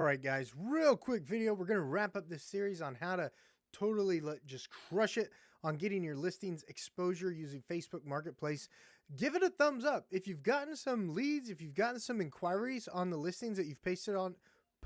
All right, guys, real quick video. We're going to wrap up this series on how to totally just crush it on getting your listings exposure using Facebook Marketplace. Give it a thumbs up. If you've gotten some leads, if you've gotten some inquiries on the listings that you've posted on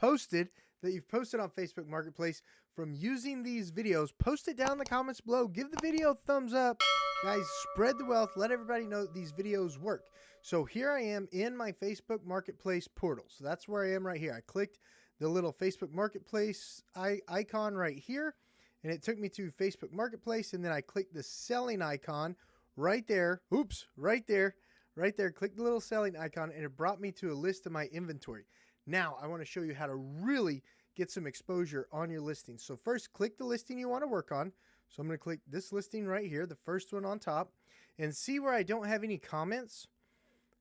Facebook Marketplace from using these videos, post it down in the comments below. Give the video a thumbs up. Guys, spread the wealth. Let everybody know that these videos work. So here I am in my Facebook Marketplace portal. So that's where I am right here. I clicked the little Facebook Marketplace icon right here, and it took me to Facebook Marketplace, and then I clicked the selling icon right there. Oops, right there. Click the little selling icon, and it brought me to a list of my inventory. Now, I want to show you how to really get some exposure on your listing. So first, click the listing you want to work on. So I'm going to click this listing right here, the first one on top, and see where I don't have any comments.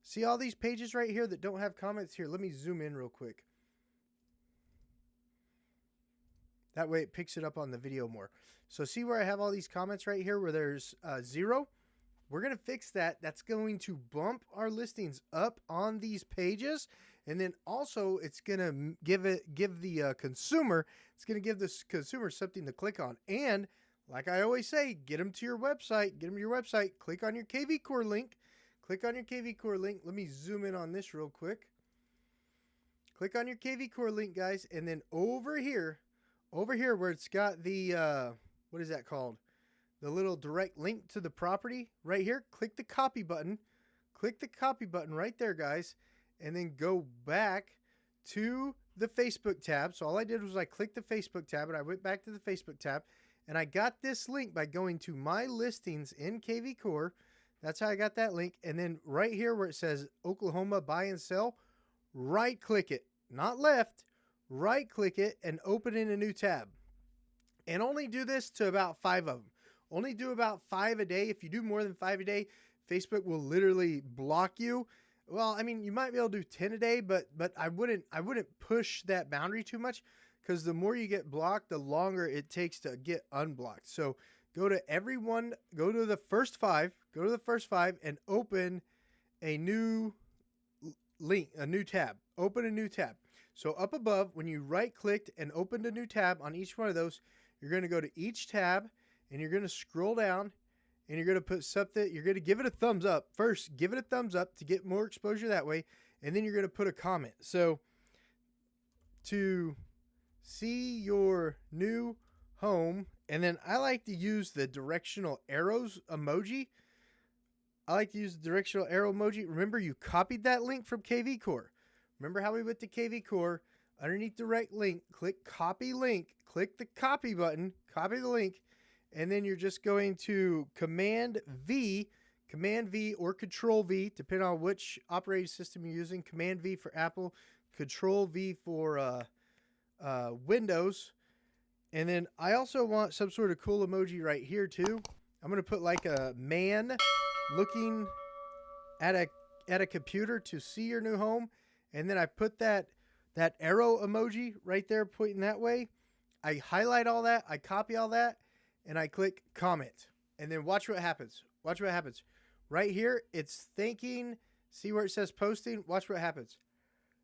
See all these pages right here that don't have comments here? Let me zoom in real quick. That way it picks it up on the video more. So see where I have all these comments right here where there's 0? We're going to fix that. That's going to bump our listings up on these pages. And then also it's going to give the consumer something to click on. And like I always say, get them to your website. Click on your KV Core link. Let me zoom in on this real quick. Click on your KV Core link, guys. And then over here where it's got the, what is that called? The little direct link to the property right here. Click the copy button. Click the copy button right there, guys. And then go back to the Facebook tab. So all I did was I clicked the Facebook tab and I went back to the Facebook tab. And I got this link by going to my listings in KV Core. That's how I got that link. And then right here where it says Oklahoma buy and sell, right click it, not left. Right click it and open in a new tab, and only do this to about 5 of them. Only do about 5 a day. If you do more than 5 a day, Facebook will literally block you. Well, I mean, you might be able to do 10 a day, but I wouldn't push that boundary too much, because the more you get blocked, the longer it takes to get unblocked. So go to the first 5, and open a new link, a new tab. Open a new tab. So up above, when you right clicked and opened a new tab on each one of those, you're going to go to each tab and you're going to scroll down and you're going to put something. You're going to give it a thumbs up. First, give it a thumbs up to get more exposure that way. And then you're going to put a comment. So to see your new home, and then I like to use the directional arrows emoji. Remember, you copied that link from KV Core. Remember how we went to KV Core, underneath direct link, click copy link, click the copy button, copy the link, and then you're just going to Command V or Control V, depending on which operating system you're using. Command V for Apple, Control V for Windows. And then I also want some sort of cool emoji right here too. I'm going to put like a man looking at a computer to see your new home. And then I put that arrow emoji right there pointing that way. I highlight all that. I copy all that. And I click comment. And then watch what happens. Right here, it's thinking. See where it says posting? Watch what happens.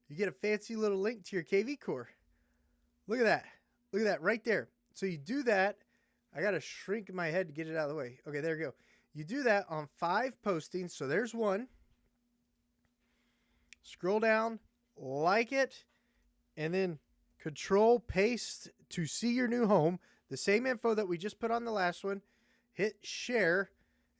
You get a fancy little link to your KV Core. Look at that right there. So you do that. I got to shrink my head to get it out of the way. Okay, there you go. You do that on 5 postings. So there's one. Scroll down, like it, and then Control paste to see your new home. The same info that we just put on the last one. Hit share,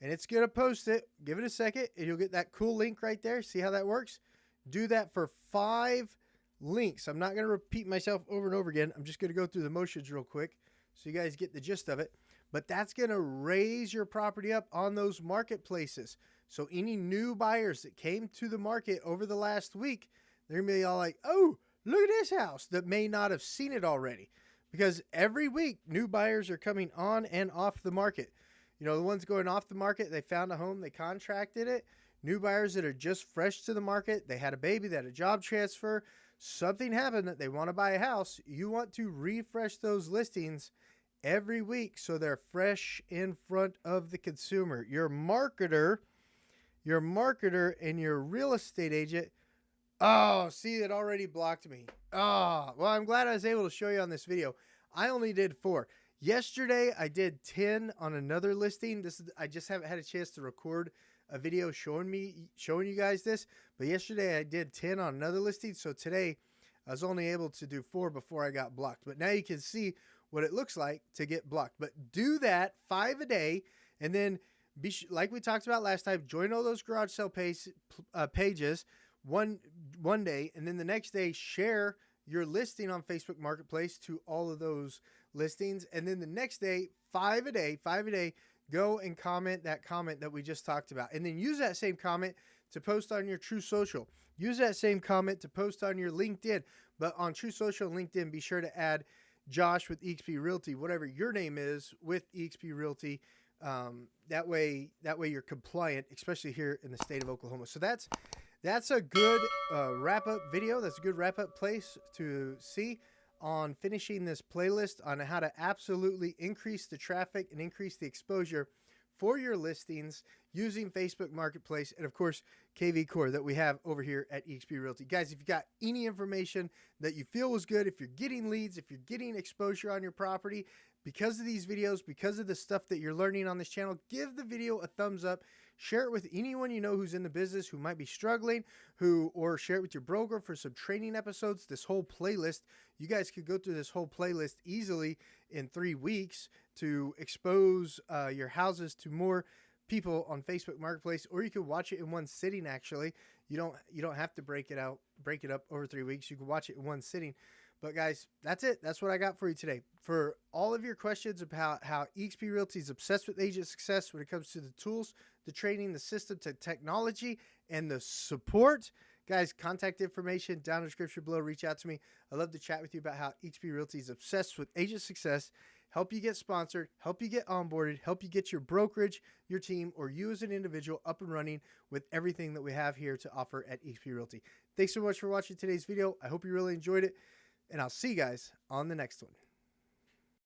and it's going to post it. Give it a second, and you'll get that cool link right there. See how that works? Do that for 5 links. I'm not going to repeat myself over and over again. I'm just going to go through the motions real quick so you guys get the gist of it. But that's going to raise your property up on those marketplaces. So any new buyers that came to the market over the last week, they're going to be all like, oh, look at this house, that may not have seen it already. Because every week, new buyers are coming on and off the market. You know, the ones going off the market, they found a home, they contracted it. New buyers that are just fresh to the market, they had a baby, they had a job transfer, something happened that they want to buy a house. You want to refresh those listings every week so they're fresh in front of the consumer. Your marketer and your real estate agent Oh, see, it already blocked me. Oh, well, I'm glad I was able to show you on this video. I only did 4. Yesterday, I did 10 on another listing. I just haven't had a chance to record a video showing you guys this. But yesterday, I did 10 on another listing. So today, I was only able to do 4 before I got blocked. But now you can see what it looks like to get blocked. But do that 5 a day, and then like we talked about last time, join all those garage sale pages one day, and then the next day share your listing on Facebook Marketplace to all of those listings, and then the next day 5 a day, go and comment that we just talked about, and then use that same comment to post on your True Social. Use that same comment to post on your LinkedIn, but on True Social and LinkedIn, be sure to add Josh with eXp Realty, whatever your name is with eXp Realty. That way you're compliant, especially here in the state of Oklahoma. So that's a good wrap-up video. That's a good wrap-up place to see on finishing this playlist on how to absolutely increase the traffic and increase the exposure for your listings using Facebook Marketplace and, of course, KV Core that we have over here at eXp Realty. Guys, if you got any information that you feel was good, if you're getting leads, if you're getting exposure on your property because of these videos, because of the stuff that you're learning on this channel, give the video a thumbs up. Share it with anyone you know who's in the business who might be struggling, or share it with your broker for some training episodes. This whole playlist, you guys could go through this whole playlist easily in 3 weeks to expose your houses to more people on Facebook Marketplace, or you could watch it in one sitting. Actually, you don't have to break it up over 3 weeks. You can watch it in one sitting. But guys, that's it. That's what I got for you today. For all of your questions about how eXp Realty is obsessed with agent success when it comes to the tools, the training, the system, to technology, and the support, guys, contact information down in the description below. Reach out to me. I'd love to chat with you about how eXp Realty is obsessed with agent success, help you get sponsored, help you get onboarded, help you get your brokerage, your team, or you as an individual up and running with everything that we have here to offer at eXp Realty. Thanks so much for watching today's video. I hope you really enjoyed it, and I'll see you guys on the next one.